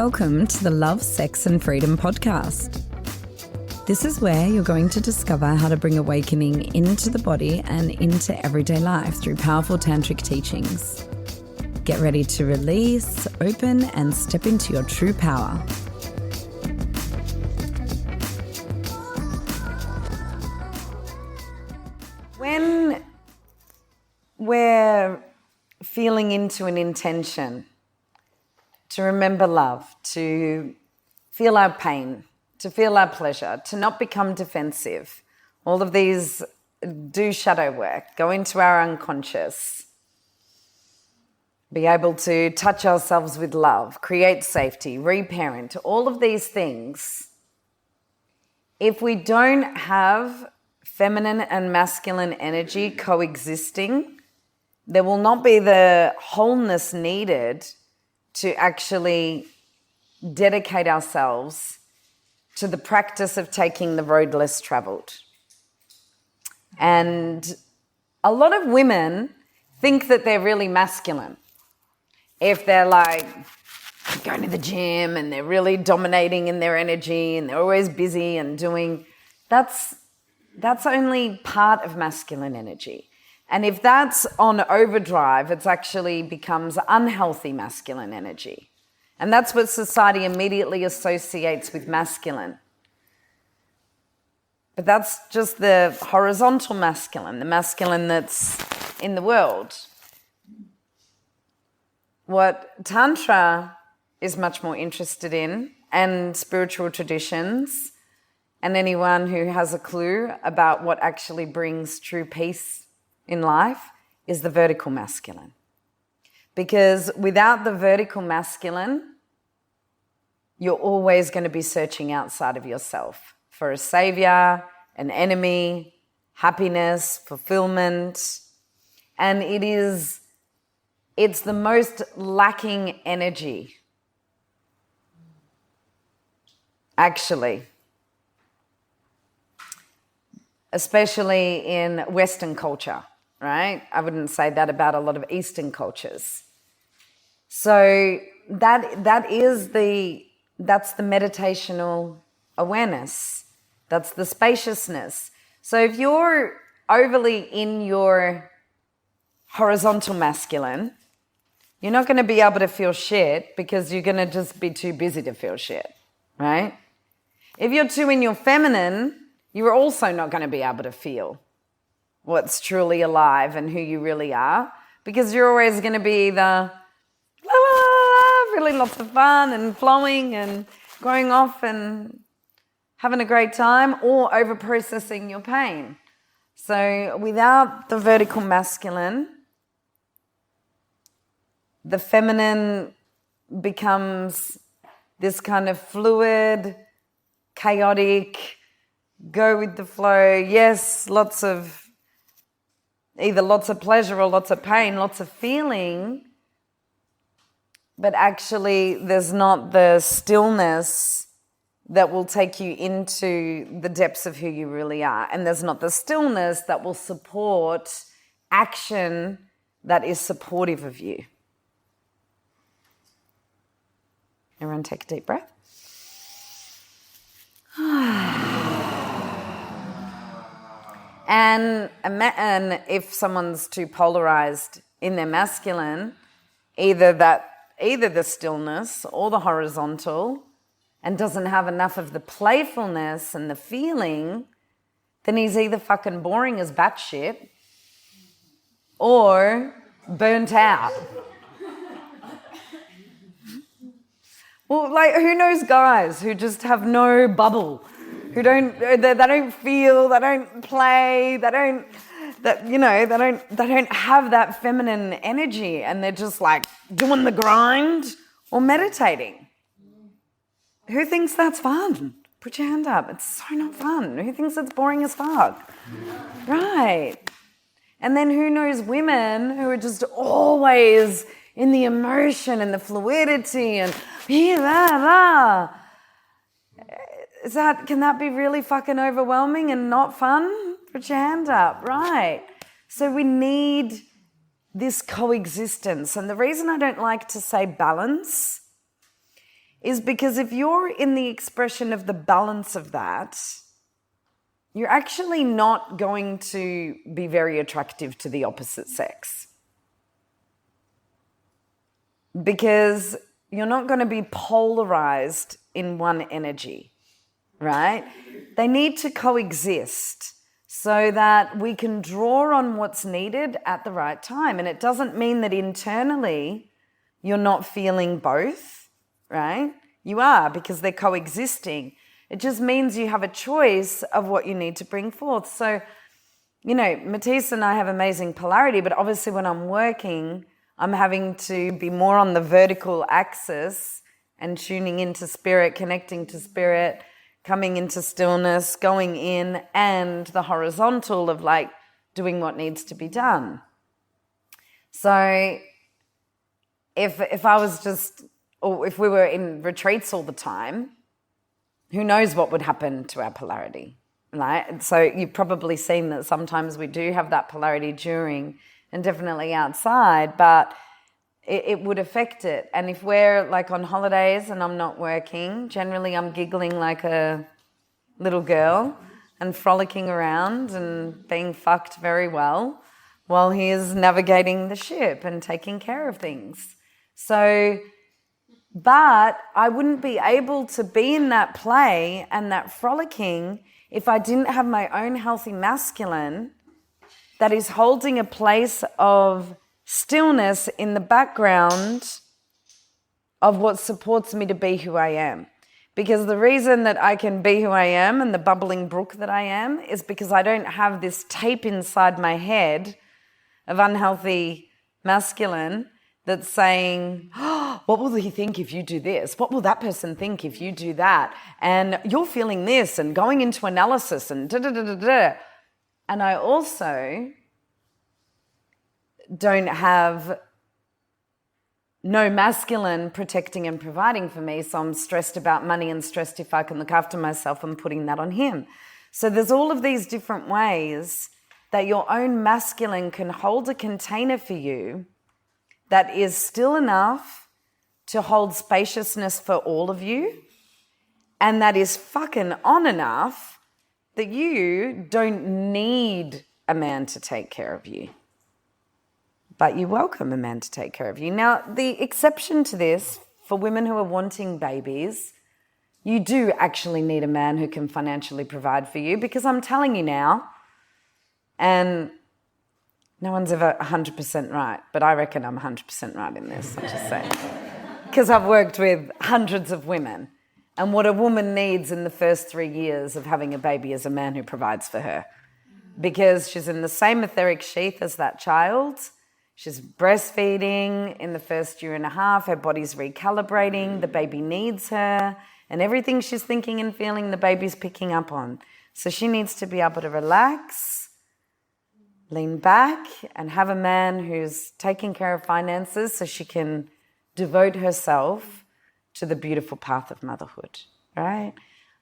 Welcome to the Love, Sex and Freedom podcast. This is where you're going to discover how to bring awakening into the body and into everyday life through powerful tantric teachings. Get ready to release, open and step into your true power. When we're feeling into an intention to remember love, to feel our pain, to feel our pleasure, to not become defensive, all of these do shadow work, go into our unconscious, be able to touch ourselves with love, create safety, reparent, all of these things. If we don't have feminine and masculine energy coexisting, there will not be the wholeness needed to actually dedicate ourselves to the practice of taking the road less traveled. And a lot of women think that they're really masculine if they're like going to the gym and they're really dominating in their energy and they're always busy and doing. That's only part of masculine energy. And if that's on overdrive, it actually becomes unhealthy masculine energy. And that's what society immediately associates with masculine. But that's just the horizontal masculine, the masculine that's in the world. What Tantra is much more interested in, and spiritual traditions, and anyone who has a clue about what actually brings true peace in life, is the vertical masculine. Because without the vertical masculine, you're always going to be searching outside of yourself for a savior, an enemy, happiness, fulfillment. And it's the most lacking energy, actually. Especially in Western culture, right? I wouldn't say that about a lot of Eastern cultures. So that's the meditational awareness. That's the spaciousness. So if you're overly in your horizontal masculine, you're not going to be able to feel shit because you're going to just be too busy to feel shit, right? If you're too in your feminine, you're also not going to be able to feel what's truly alive and who you really are, because you're always going to be the la, la, la, really lots of fun and flowing and going off and having a great time, or over-processing your pain. So without the vertical masculine, the feminine becomes this kind of fluid, chaotic, go with the flow. Yes, either lots of pleasure or lots of pain, lots of feeling, but actually there's not the stillness that will take you into the depths of who you really are. And there's not the stillness that will support action that is supportive of you. Everyone take a deep breath. And if someone's too polarized in their masculine, either the stillness or the horizontal, and doesn't have enough of the playfulness and the feeling, then he's either fucking boring as batshit or burnt out. Well, like, who knows guys who just have no bubble? Who don't feel, they don't play, they don't have that feminine energy, and they're just like doing the grind or meditating. Who thinks that's fun? Put your hand up. It's so not fun. Who thinks it's boring as fuck? Right. And then who knows women who are just always in the emotion and the fluidity and can that be really fucking overwhelming and not fun? Put your hand up. Right. So we need this coexistence. And the reason I don't like to say balance is because if you're in the expression of the balance of that, you're actually not going to be very attractive to the opposite sex. Because you're not going to be polarized in one energy, right? They need to coexist so that we can draw on what's needed at the right time. And it doesn't mean that internally you're not feeling both, right? You are, because they're coexisting. It just means you have a choice of what you need to bring forth. So, you know, Matisse and I have amazing polarity, but obviously when I'm working, I'm having to be more on the vertical axis and tuning into spirit, connecting to spirit, coming into stillness, going in, and the horizontal of like doing what needs to be done. So if I was just, or if we were in retreats all the time, who knows what would happen to our polarity, right? So you've probably seen that sometimes we do have that polarity during and definitely outside, but it would affect it. And if we're like on holidays and I'm not working, generally I'm giggling like a little girl and frolicking around and being fucked very well while he is navigating the ship and taking care of things. So, but I wouldn't be able to be in that play and that frolicking if I didn't have my own healthy masculine that is holding a place of stillness in the background of what supports me to be who I am. Because the reason that I can be who I am and the bubbling brook that I am is because I don't have this tape inside my head of unhealthy masculine that's saying, oh, what will he think if you do this? What will that person think if you do that? And you're feeling this and going into analysis and da-da-da-da-da. And I also don't have no masculine protecting and providing for me, so I'm stressed about money and stressed if I can look after myself and putting that on him. So there's all of these different ways that your own masculine can hold a container for you that is still enough to hold spaciousness for all of you, and that is fucking on enough that you don't need a man to take care of you. But you welcome a man to take care of you. Now, the exception to this, for women who are wanting babies, you do actually need a man who can financially provide for you, because I'm telling you now, and no one's ever 100% right, but I reckon I'm 100% right in this, I'm just saying. Because I've worked with hundreds of women, and what a woman needs in the first 3 years of having a baby is a man who provides for her. Because she's in the same etheric sheath as that child. She's breastfeeding in the first year and a half. Her body's recalibrating. The baby needs her. And everything she's thinking and feeling, the baby's picking up on. So she needs to be able to relax, lean back, and have a man who's taking care of finances so she can devote herself to the beautiful path of motherhood, right?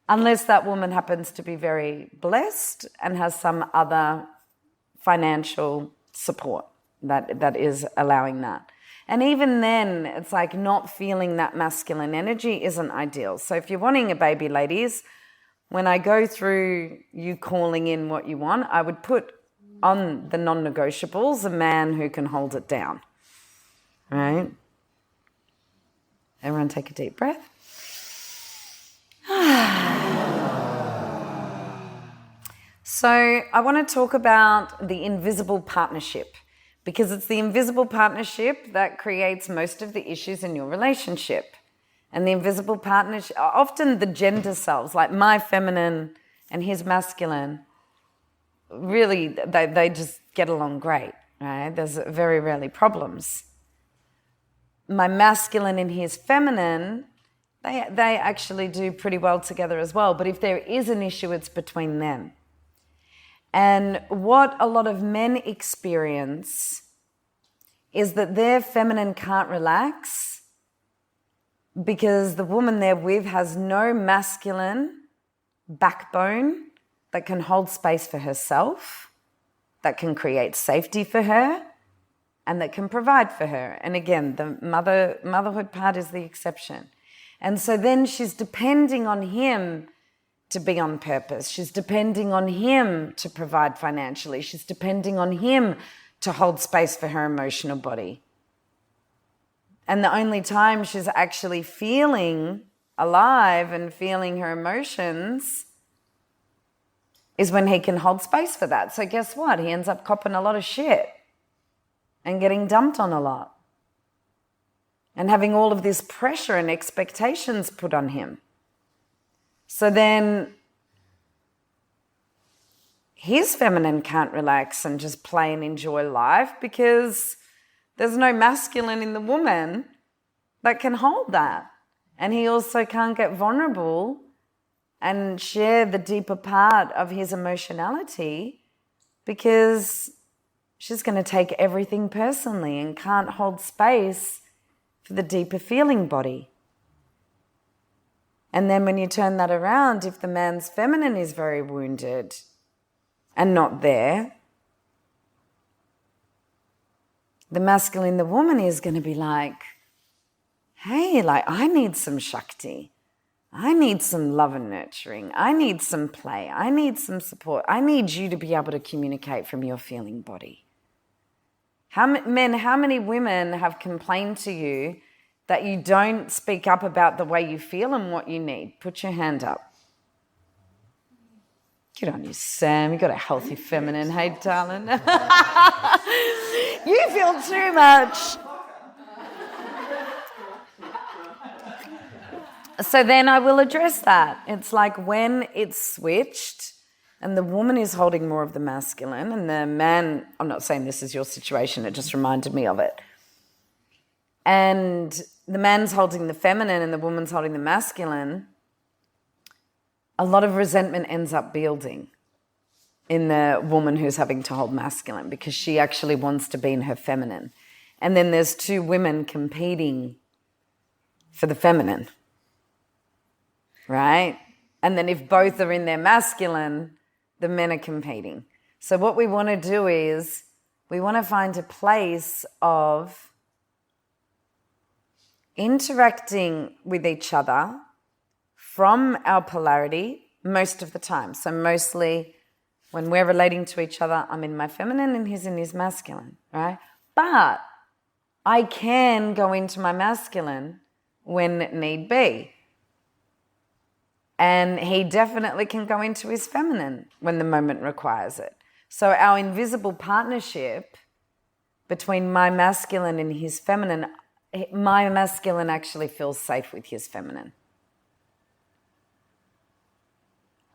Unless that woman happens to be very blessed and has some other financial support that is allowing that. And even then, it's like not feeling that masculine energy isn't ideal. So if you're wanting a baby, ladies, when I go through you calling in what you want, I would put on the non-negotiables a man who can hold it down, right? Everyone take a deep breath. So I want to talk about the invisible partnership, because it's the invisible partnership that creates most of the issues in your relationship. And the invisible partnership, often the gender selves, like my feminine and his masculine, really, they just get along great, right? There's very rarely problems. My masculine and his feminine, they actually do pretty well together as well. But if there is an issue, it's between them. And what a lot of men experience is that their feminine can't relax because the woman they're with has no masculine backbone that can hold space for herself, that can create safety for her, and that can provide for her. And again, the motherhood part is the exception. And so then she's depending on him to be on purpose. She's depending on him to provide financially. She's depending on him to hold space for her emotional body. And the only time she's actually feeling alive and feeling her emotions is when he can hold space for that. So guess what? He ends up copping a lot of shit and getting dumped on a lot and having all of this pressure and expectations put on him. So then his feminine can't relax and just play and enjoy life because there's no masculine in the woman that can hold that. And he also can't get vulnerable and share the deeper part of his emotionality because she's going to take everything personally and can't hold space for the deeper feeling body. And then when you turn that around, if the man's feminine is very wounded and not there, the masculine, the woman is going to be like, hey, like I need some Shakti. I need some love and nurturing. I need some play. I need some support. I need you to be able to communicate from your feeling body. How many women have complained to you that you don't speak up about the way you feel and what you need? Put your hand up. Good on you, Sam. You got a healthy feminine, hey, darling. You feel too much. So then I will address that. It's like when it's switched and the woman is holding more of the masculine and the man, I'm not saying this is your situation, it just reminded me of it. And the man's holding the feminine and the woman's holding the masculine, a lot of resentment ends up building in the woman who's having to hold masculine because she actually wants to be in her feminine. And then there's two women competing for the feminine, right? And then if both are in their masculine, the men are competing. So what we want to do is we want to find a place of interacting with each other from our polarity most of the time. So mostly when we're relating to each other, I'm in my feminine and he's in his masculine, right? But I can go into my masculine when need be. And he definitely can go into his feminine when the moment requires it. So our invisible partnership between my masculine and his feminine, my masculine actually feels safe with his feminine.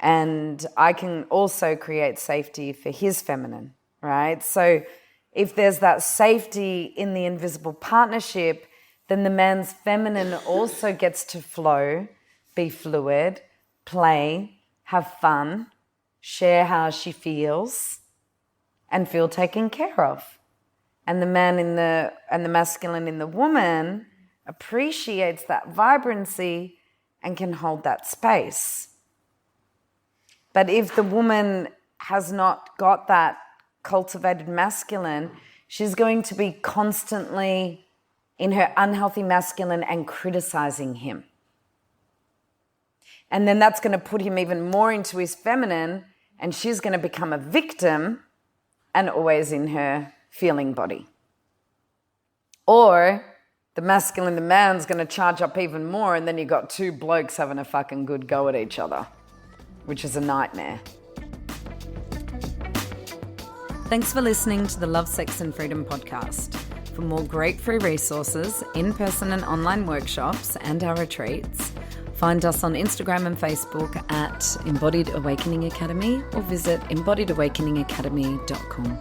And I can also create safety for his feminine, right? So if there's that safety in the invisible partnership, then the man's feminine also gets to flow, be fluid, play, have fun, share how she feels, and feel taken care of. And the man and the masculine in the woman appreciates that vibrancy and can hold that space. But if the woman has not got that cultivated masculine, she's going to be constantly in her unhealthy masculine and criticizing him. And then that's going to put him even more into his feminine, and she's going to become a victim and always in her feeling body. Or the masculine, the man's going to charge up even more, and then you've got two blokes having a fucking good go at each other, which is a nightmare. Thanks for listening to the Love, Sex and Freedom podcast. For more great free resources, in-person and online workshops, and our retreats, find us on Instagram and Facebook at Embodied Awakening Academy or visit embodiedawakeningacademy.com.